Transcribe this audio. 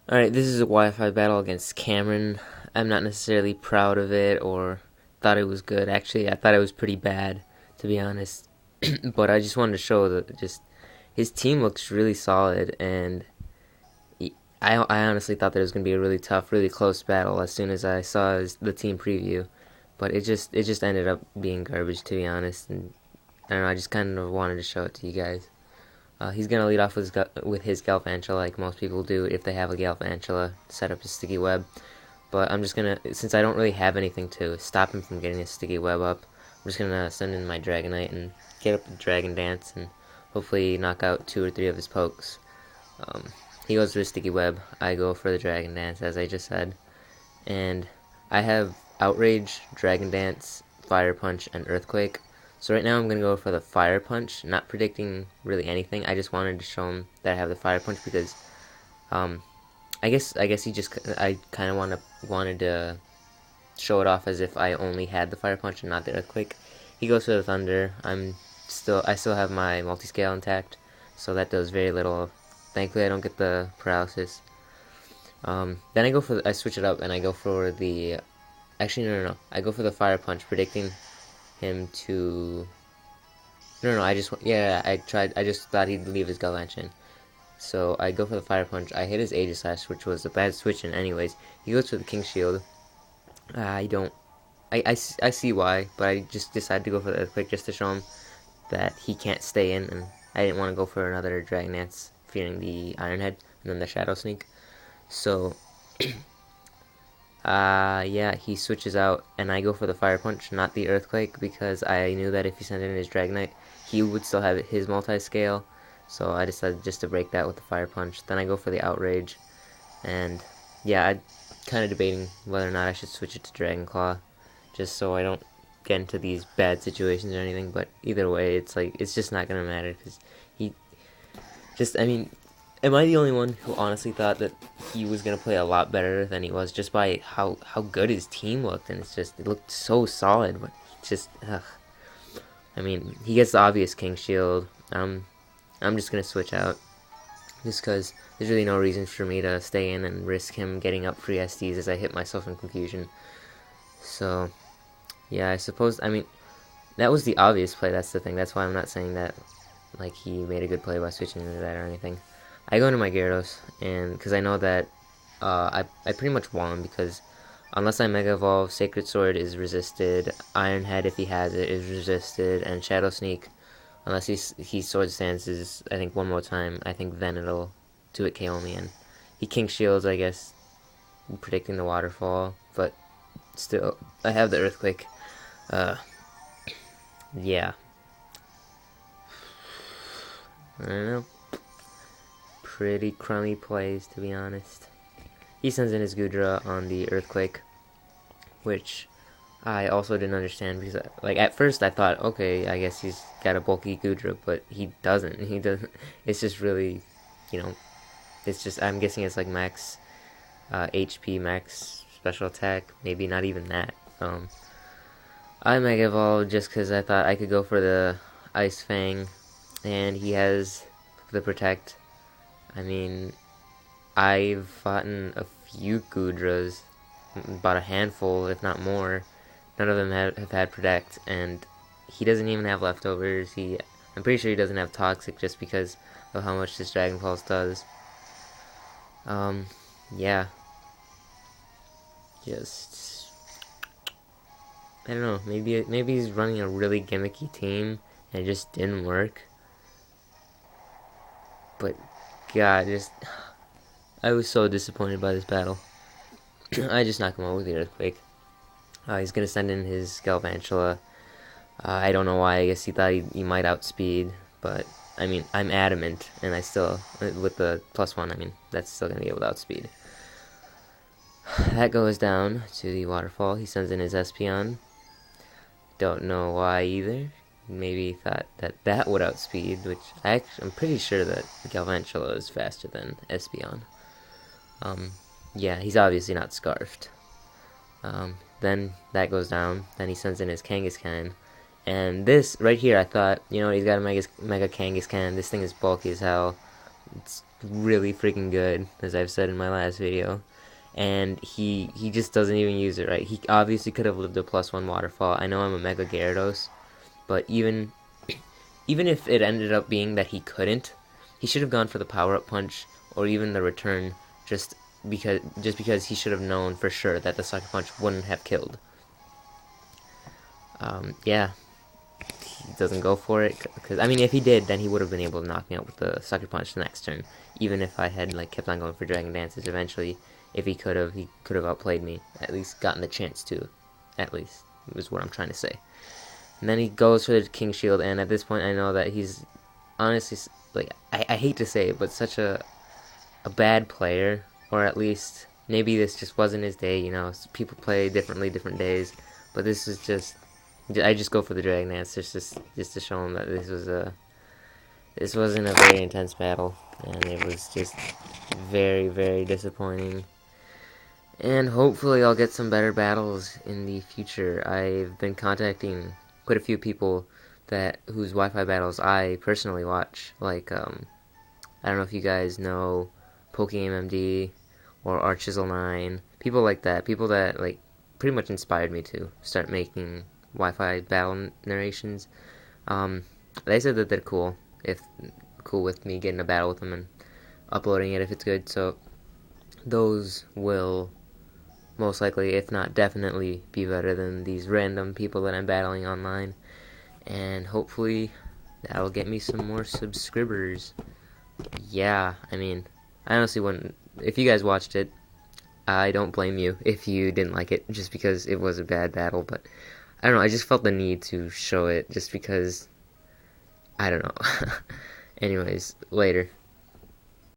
Alright, this is a Wi-Fi battle against Cameron. I'm not necessarily proud of it or thought it was good. Actually, I thought it was pretty bad, to be honest. But I just wanted to show that just his team looks really solid, and I honestly thought that it was going to be a really tough, really close battle as soon as I saw the team preview. But it just ended up being garbage, to be honest. And I don't know. I just kind of wanted to show it to you guys. He's gonna lead off with his Galvantula like most people do if they have a Galvantula set up a sticky web. But I'm just gonna, since I don't really have anything to stop him from getting a sticky web up, I'm just gonna send in my Dragonite and get up the Dragon Dance and hopefully knock out 2 or 3 of his pokes. Um, he goes for the sticky web. I go for the Dragon Dance, as I just said, and I have Outrage, Dragon Dance, Fire Punch, and Earthquake. So right now I'm gonna go for the Fire Punch, not predicting really anything. I just wanted to show him that I have the Fire Punch because, um, I guess he just I kind of wanted to show it off as if I only had the Fire Punch and not the Earthquake. He goes for the Thunder. I still have my multi scale intact, so that does very little. Thankfully, I don't get the paralysis. Then I switch it up and I go for the. Actually, no. I go for the Fire Punch, predicting him to. No. I just thought he'd leave his Galvantula. So I go for the Fire Punch. I hit his Aegislash, which was a bad switch in anyways. He goes for the King Shield. I don't. I see why, but I just decided to go for the Earthquake just to show him that he can't stay in, and I didn't want to go for another Dragon Dance fearing the Iron Head and then the Shadow Sneak. So, yeah, he switches out, and I go for the Fire Punch, not the Earthquake, because I knew that if he sent in his Dragonite, he would still have his multi-scale, so I decided just to break that with the Fire Punch. Then I go for the Outrage, and yeah, I kind of debating whether or not I should switch it to Dragon Claw, just so I don't get into these bad situations or anything. But either way, it's just not gonna matter because he I mean, am I the only one who honestly thought that he was gonna play a lot better than he was just by how good his team looked? And it looked so solid, but he just ugh. I mean, he gets the obvious King Shield. I'm just gonna switch out just because there's really no reason for me to stay in and risk him getting up free SDs as I hit myself in confusion. So yeah, I suppose. I mean, that was the obvious play. That's the thing. That's why I'm not saying that like he made a good play by switching into that or anything. I go into my Gyarados, and because I know that I pretty much won because unless I Mega Evolve, Sacred Sword is resisted. Iron Head, if he has it, is resisted, and Shadow Sneak, unless he Sword Stances, I think one more time, I think then it'll do it KO me. And he King Shields, I guess, predicting the waterfall, but still, I have the Earthquake. Uh, yeah, I don't know. Pretty crummy plays, to be honest. He sends in his Gudra on the Earthquake, which I also didn't understand because, like, at first I thought, okay, I guess he's got a bulky Gudra, but he doesn't. He doesn't. It's just really, you know, it's just, I'm guessing it's like max HP, max special attack, maybe not even that. I Mega Evolved just because I thought I could go for the Ice Fang, and he has the Protect. I mean, I've fought a few Gudras, about a handful, if not more. None of them have had Protect, and he doesn't even have leftovers. I'm pretty sure he doesn't have Toxic just because of how much this Dragon Pulse does. Yeah, just I don't know. Maybe he's running a really gimmicky team and it just didn't work. But God, just I was so disappointed by this battle. I just knocked him out with the Earthquake. He's gonna send in his Galvantula. I don't know why. I guess he thought he might outspeed, but I mean, I'm adamant, and I still with the +1. I mean, that's still gonna be able to outspeed. That goes down to the waterfall. He sends in his Espeon. Don't know why either. Maybe he thought that would outspeed, which I'm pretty sure that Galvantula is faster than Espeon. Yeah, he's obviously not Scarfed. Then that goes down. Then he sends in his Kangaskhan. And this right here, I thought, he's got a Mega Kangaskhan. This thing is bulky as hell. It's really freaking good, as I've said in my last video. And he just doesn't even use it right. He obviously could have lived a +1 waterfall. I know I'm a Mega Gyarados, but even if it ended up being that he couldn't, he should have gone for the power-up punch or even the return, just because he should have known for sure that the sucker punch wouldn't have killed. Yeah, he doesn't go for it because I mean, if he did, then he would have been able to knock me out with the sucker punch the next turn. Even if I had like kept on going for Dragon Dances, eventually, if he could have outplayed me. At least gotten the chance to. At least is what I'm trying to say. And then he goes for the King Shield, and at this point, I know that he's honestly like I hate to say it, but such a bad player, or at least maybe this just wasn't his day. You know, people play differently different days, but this is just I just go for the Dragon Dance just to show him that this wasn't a very intense battle, and it was just very, very disappointing. And hopefully I'll get some better battles in the future. I've been contacting quite a few people whose Wi-Fi battles I personally watch. Like I don't know if you guys know PokeMMD or ArchChisel9, people like that, people that like pretty much inspired me to start making Wi-Fi battle narrations. They said that they're cool with me getting a battle with them and uploading it if it's good. So those will most likely, if not definitely, be better than these random people that I'm battling online. And hopefully that'll get me some more subscribers. Yeah, I mean, I honestly wouldn't. If you guys watched it, I don't blame you if you didn't like it, just because it was a bad battle. But I don't know, I just felt the need to show it just because, I don't know. Anyways, later.